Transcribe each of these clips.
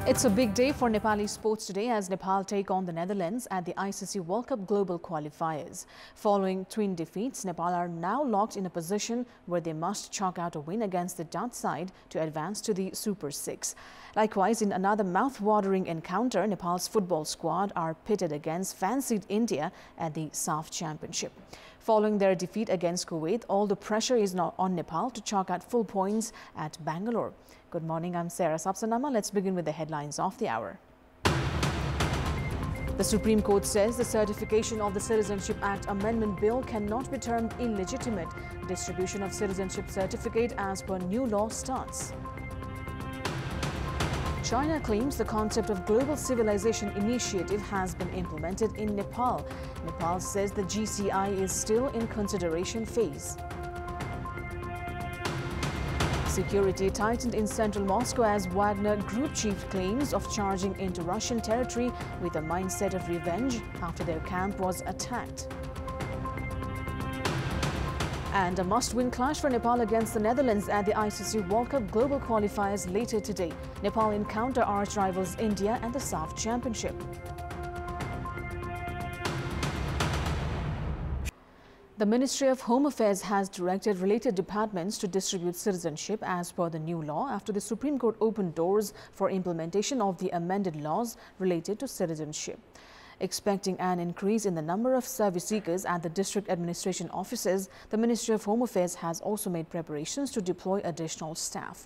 It's a big day for Nepali sports today as Nepal take on the Netherlands at the ICC World Cup Global Qualifiers. Following twin defeats, Nepal are now locked in a position where they must chalk out a win against the Dutch side to advance to the Super Six. Likewise, in another mouth-watering encounter, Nepal's football squad are pitted against fancied India at the SAF Championship. Following their defeat against Kuwait, all the pressure is now on Nepal to chalk out full points at Bangalore. Good morning, I'm Sapsanamma. Let's begin with the headlines of the hour. The Supreme Court says the certification of the Citizenship Act Amendment Bill cannot be termed illegitimate. Distribution of citizenship certificate as per new law starts. China claims the concept of Global Civilization Initiative has been implemented in Nepal. Nepal says the GCI is still in consideration phase. Security tightened in central Moscow as Wagner group chief claims of charging into Russian territory with a mindset of revenge after their camp was attacked. And a must-win clash for Nepal against the Netherlands at the ICC World Cup Global Qualifiers later today. Nepal encounter arch rivals India at the SAF Championship. The Ministry of Home Affairs has directed related departments to distribute citizenship as per the new law after the Supreme Court opened doors for implementation of the amended laws related to citizenship. Expecting an increase in the number of service seekers at the district administration offices, the Ministry of Home Affairs has also made preparations to deploy additional staff.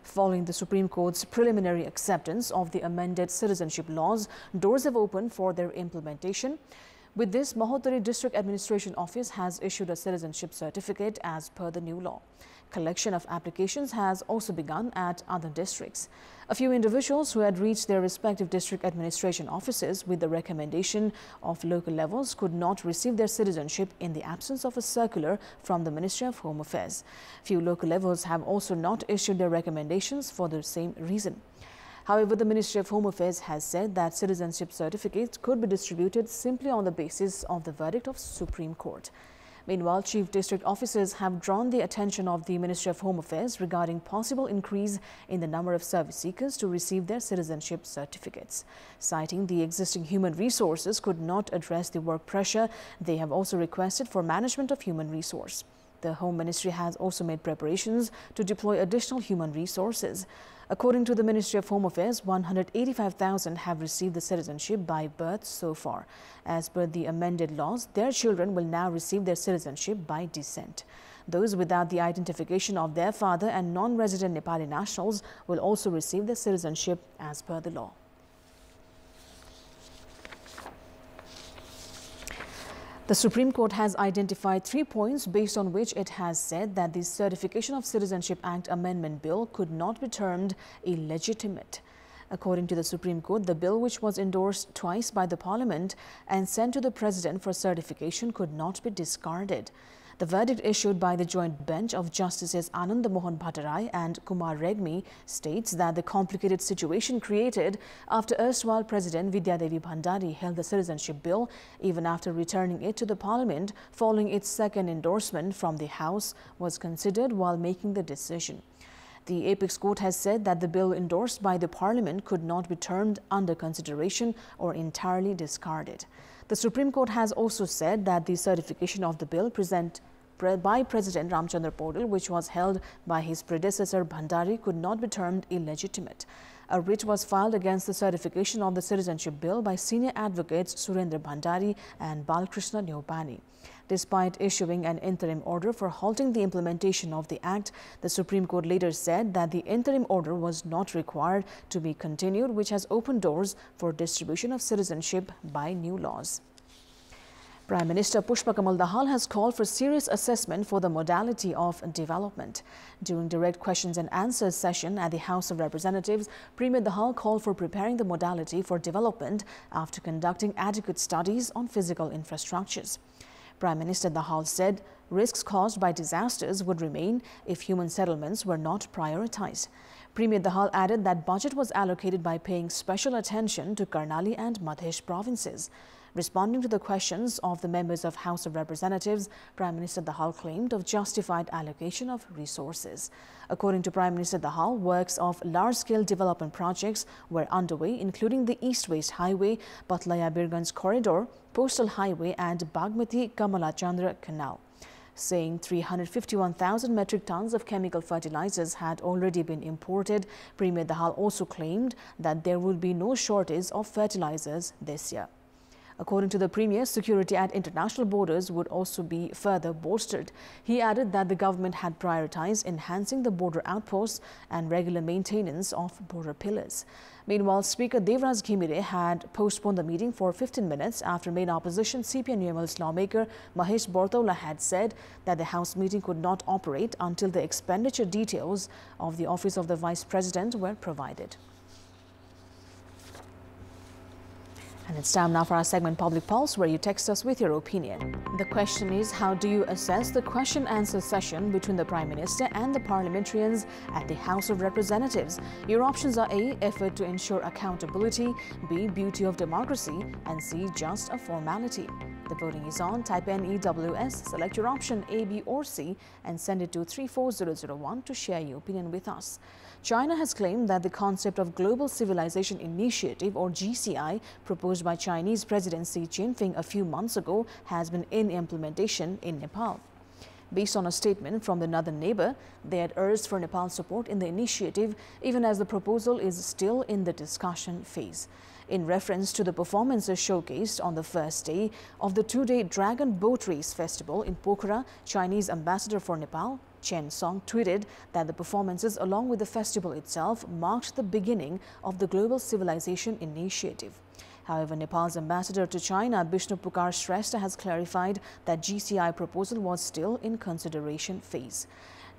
Following the Supreme Court's preliminary acceptance of the amended citizenship laws, doors have opened for their implementation. With this, Mahodari District Administration Office has issued a citizenship certificate as per the new law. Collection of applications has also begun at other districts. A few individuals who had reached their respective district administration offices with the recommendation of local levels could not receive their citizenship in the absence of a circular from the Ministry of Home Affairs. Few local levels have also not issued their recommendations for the same reason. However, the Ministry of Home Affairs has said that citizenship certificates could be distributed simply on the basis of the verdict of Supreme Court. Meanwhile, chief district officers have drawn the attention of the Ministry of Home Affairs regarding possible increase in the number of service seekers to receive their citizenship certificates. Citing the existing human resources could not address the work pressure, they have also requested for management of human resource. The Home Ministry has also made preparations to deploy additional human resources. According to the Ministry of Home Affairs, 185,000 have received the citizenship by birth so far. As per the amended laws, their children will now receive their citizenship by descent. Those without the identification of their father and non-resident Nepali nationals will also receive their citizenship as per the law. The Supreme Court has identified 3 points based on which it has said that the Certification of Citizenship Act Amendment Bill could not be termed illegitimate. According to the Supreme Court, the bill, which was endorsed twice by the Parliament and sent to the President for certification, could not be discarded. The verdict issued by the joint bench of Justices Anand Mohan Bhattarai and Kumar Regmi states that the complicated situation created after erstwhile President Vidya Devi Bhandari held the citizenship bill even after returning it to the Parliament following its second endorsement from the House was considered while making the decision. The Apex Court has said that the bill endorsed by the Parliament could not be termed under consideration or entirely discarded. The Supreme Court has also said that the certification of the bill by President Ramchandra Paudel, which was held by his predecessor Bhandari, could not be termed illegitimate. A writ was filed against the certification of the citizenship bill by senior advocates Surendra Bhandari and Balkrishna Neopani. Despite issuing an interim order for halting the implementation of the Act, the Supreme Court later said that the interim order was not required to be continued, which has opened doors for distribution of citizenship by new laws. Prime Minister Pushpa Kamal Dahal has called for serious assessment for the modality of development. During direct questions and answers session at the House of Representatives, Premier Dahal called for preparing the modality for development after conducting adequate studies on physical infrastructures. Prime Minister Dahal said risks caused by disasters would remain if human settlements were not prioritized. Premier Dahal added that budget was allocated by paying special attention to Karnali and Madhesh provinces. Responding to the questions of the members of House of Representatives, Prime Minister Dahal claimed of justified allocation of resources. According to Prime Minister Dahal, works of large-scale development projects were underway, including the East-West Highway, Patlaya-Birganj Corridor, Postal Highway and Bagmati-Kamala-Chandra Canal. Saying 351,000 metric tons of chemical fertilizers had already been imported, Premier Dahal also claimed that there would be no shortage of fertilizers this year. According to the Premier, security at international borders would also be further bolstered. He added that the government had prioritized enhancing the border outposts and regular maintenance of border pillars. Meanwhile, Speaker Devraj Ghimire had postponed the meeting for 15 minutes after main opposition CPI-NUML's lawmaker Mahesh Bortola had said that the House meeting could not operate until the expenditure details of the Office of the Vice President were provided. And it's time now for our segment Public Pulse, where you text us with your opinion. The question is, how do you assess the question-answer session between the Prime Minister and the parliamentarians at the House of Representatives? Your options are A, effort to ensure accountability, B, beauty of democracy, and C, just a formality. The voting is on. Type NEWS, select your option A, B or C and send it to 34001 to share your opinion with us. China has claimed that the concept of Global Civilization Initiative, or GCI, proposed by Chinese President Xi Jinping a few months ago has been in implementation in Nepal. Based on a statement from the northern neighbor, they had urged for Nepal's support in the initiative, even as the proposal is still in the discussion phase. In reference to the performances showcased on the first day of the two-day Dragon Boat Race Festival in Pokhara, Chinese ambassador for Nepal, Chen Song, tweeted that the performances along with the festival itself marked the beginning of the Global Civilization Initiative. However, Nepal's ambassador to China, Bishnu Pukar Shrestha, has clarified that GCI proposal was still in consideration phase.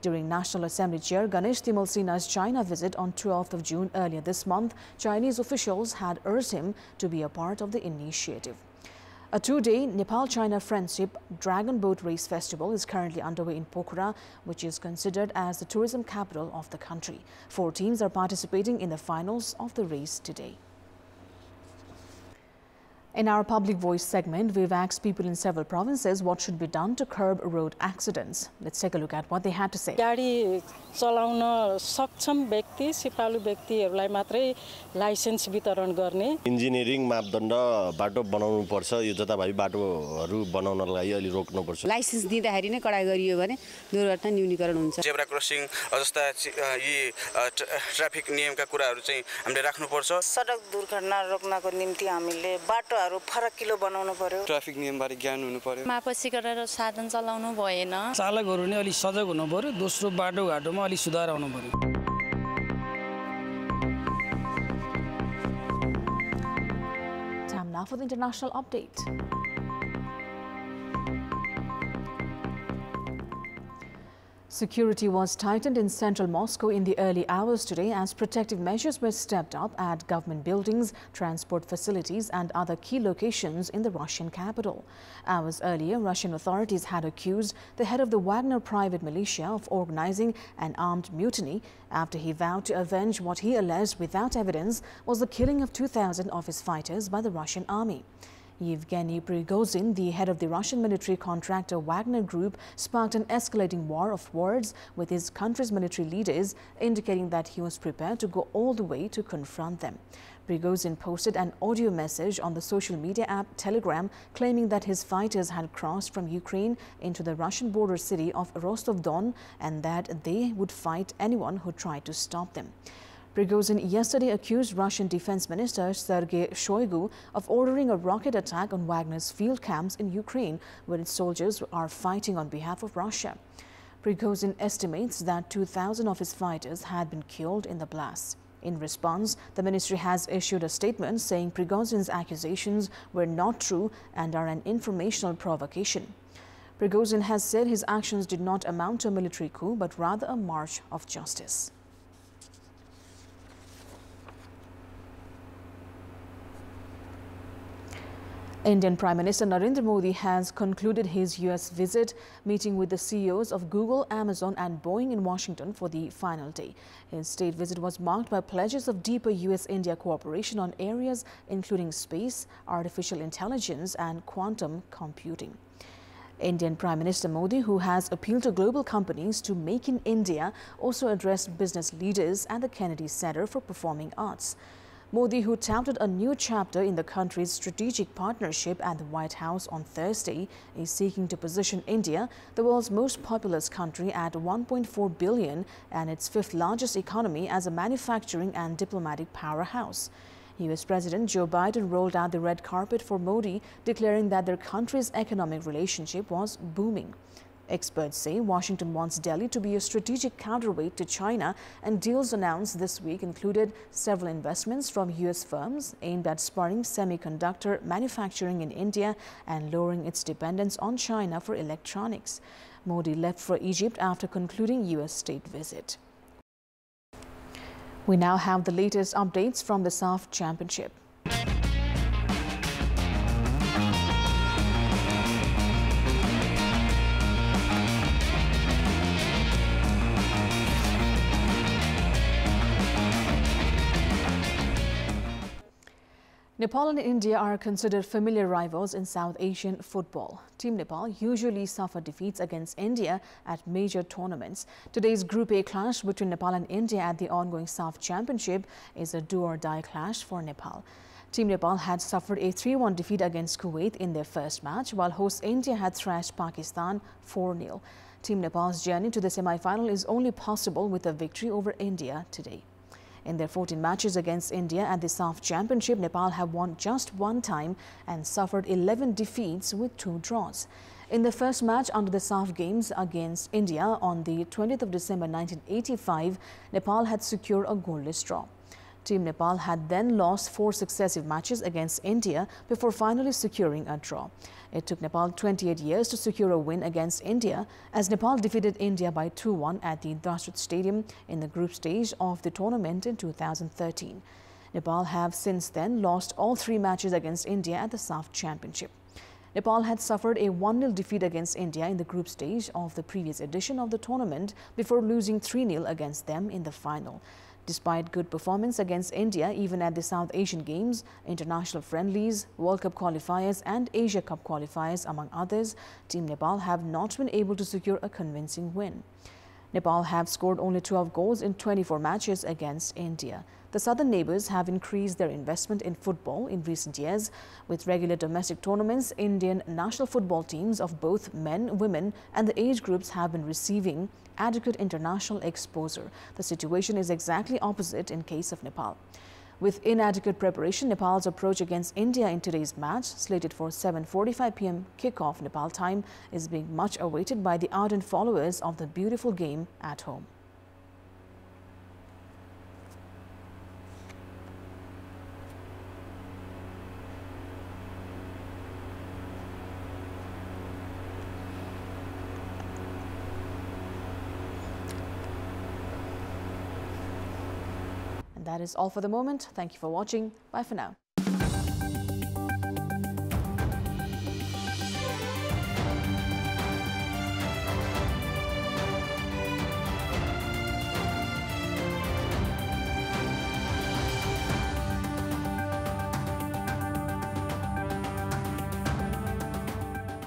During National Assembly Chair Ganesh Timal Sinha's China visit on 12th of June earlier this month, Chinese officials had urged him to be a part of the initiative. A two-day Nepal-China Friendship Dragon Boat Race Festival is currently underway in Pokhara, which is considered as the tourism capital of the country. 4 teams are participating in the finals of the race today. In our Public Voice segment, we've asked people in several provinces what should be done to curb road accidents. Let's take a look at what they had to say. गाडी चलाउन सक्षम व्यक्ति सिपालु व्यक्तिहरूलाई मात्रै licence वितरण गर्ने engineering मापदण्ड बाटो बनाउनु पर्छ यो जताभावी बाटोहरू बनाउनलाई अलि रोक्नु पर्छ लाइसेन्स दिँदाखेरि नै कडाइ गरियो भने दुर्घटना न्यूनीकरण हुन्छ जेब्रा क्रसिङ जस्ता यी ट्राफिक नियमका कुराहरू चाहिँ हामीले राख्नु पर्छ सडक दुर्घटना रोक्नको निम्ति हामीले बाटोहरू फरकिलो बनाउनु पर्यो ट्राफिक नियमबारे ज्ञान हुनु पर्यो मापसी गरेर साधन चलाउनु भएन चालकहरू नै अलि सजग हुनु पर्यो दोस्रो बाटोघाटोमा अलि सुधार आउनु पर्यो Time now for the international update. Security was tightened in central Moscow in the early hours today as protective measures were stepped up at government buildings, transport facilities and other key locations in the Russian capital. Hours earlier, Russian authorities had accused the head of the Wagner private militia of organizing an armed mutiny after he vowed to avenge what he alleged without evidence was the killing of 2,000 of his fighters by the Russian army. Yevgeny Prigozhin, the head of the Russian military contractor Wagner Group, sparked an escalating war of words with his country's military leaders, indicating that he was prepared to go all the way to confront them. Prigozhin posted an audio message on the social media app Telegram, claiming that his fighters had crossed from Ukraine into the Russian border city of Rostov-Don and that they would fight anyone who tried to stop them. Prigozhin yesterday accused Russian Defense Minister Sergei Shoigu of ordering a rocket attack on Wagner's field camps in Ukraine, where its soldiers are fighting on behalf of Russia. Prigozhin estimates that 2,000 of his fighters had been killed in the blasts. In response, the ministry has issued a statement saying Prigozhin's accusations were not true and are an informational provocation. Prigozhin has said his actions did not amount to a military coup, but rather a march of justice. Indian Prime Minister Narendra Modi has concluded his U.S. visit, meeting with the CEOs of Google, Amazon and Boeing in Washington for the final day. His state visit was marked by pledges of deeper U.S.-India cooperation on areas including space, artificial intelligence and quantum computing. Indian Prime Minister Modi, who has appealed to global companies to make in India, also addressed business leaders at the Kennedy Center for Performing Arts. Modi, who touted a new chapter in the country's strategic partnership at the White House on Thursday, is seeking to position India, the world's most populous country at 1.4 billion and its fifth largest economy, as a manufacturing and diplomatic powerhouse. U.S. President Joe Biden rolled out the red carpet for Modi, declaring that their country's economic relationship was booming. Experts say Washington wants Delhi to be a strategic counterweight to China, and deals announced this week included several investments from U.S. firms aimed at spurring semiconductor manufacturing in India and lowering its dependence on China for electronics. Modi left for Egypt after concluding U.S. state visit. We now have the latest updates from the SAF Championship. Nepal and India are considered familiar rivals in South Asian football. Team Nepal usually suffer defeats against India at major tournaments. Today's Group A clash between Nepal and India at the ongoing SAF Championship is a do-or-die clash for Nepal. Team Nepal had suffered a 3-1 defeat against Kuwait in their first match, while host India had thrashed Pakistan 4-0. Team Nepal's journey to the semi-final is only possible with a victory over India today. In their 14 matches against India at the SAF Championship, Nepal have won just one time and suffered 11 defeats with 2 draws. In the first match under the SAF Games against India on the 20th of December 1985, Nepal had secured a goalless draw. Team Nepal had then lost 4 successive matches against India before finally securing a draw. It took Nepal 28 years to secure a win against India, as Nepal defeated India by 2-1 at the Dashrath Stadium in the group stage of the tournament in 2013. Nepal have since then lost all 3 matches against India at the SAF Championship. Nepal had suffered a 1-0 defeat against India in the group stage of the previous edition of the tournament before losing 3-0 against them in the final. Despite good performance against India, even at the South Asian Games, international friendlies, World Cup qualifiers and Asia Cup qualifiers, among others, Team Nepal have not been able to secure a convincing win. Nepal have scored only 12 goals in 24 matches against India. The southern neighbours have increased their investment in football in recent years. With regular domestic tournaments, Indian national football teams of both men, women and the age groups have been receiving adequate international exposure. The situation is exactly opposite in case of Nepal. With inadequate preparation, Nepal's approach against India in today's match, slated for 7:45 p.m. kickoff Nepal time, is being much awaited by the ardent followers of the beautiful game at home. That is all for the moment. Thank you for watching. Bye for now.